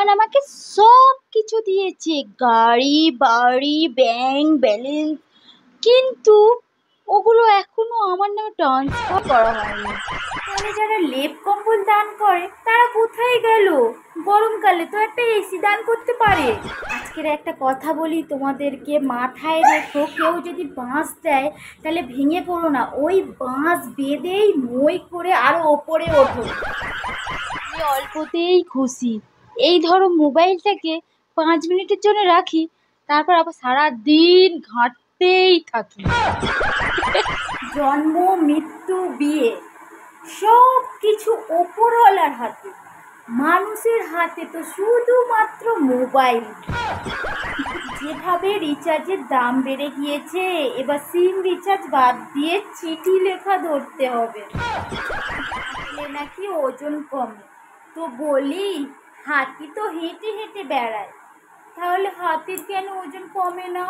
ভগবান আমাকে সব কিছু দিয়েছে, গাড়ি বাড়ি ব্যাংক ব্যালেন্স, কিন্তু ওগুলো এখনো আমার নামে ট্রান্সফার করা হয়নি। তাহলে যারা লেপ কম্বল দান করে তারা কোথায় গেল? গরমকালে তো একটা এসি দান করতে পারে। আজকের একটা কথা বলি তোমাদেরকে, মাথায় রেখো, কেউ যদি বাঁশ দেয় তাহলে ভেঙে পড়ো না, ওই বাঁশ বেঁধেই মই করে আরো ওপরে ওঠো। আমি অল্পতেই খুশি। এই ধরো মোবাইলটাকে 5 মিনিটের জন্য রাখি, তারপর আবার সারা দিন ঘাঁটতেই থাকি। জন্ম মৃত্যু বিয়ে সব কিছু ওপরওয়ালার হাতে, মানুষের হাতে তো শুধুমাত্র মোবাইল। যেভাবে রিচার্জের দাম বেড়ে গিয়েছে, এবার সিম রিচার্জ বাদ দিয়ে চিঠি লেখা ধরতে হবে। তাহলে নাকি ওজন কমে। তো বলি, হাতি তো হেঁটে হেঁটে বেড়ায়, তাহলে হাতির কেন ওজন কমে না?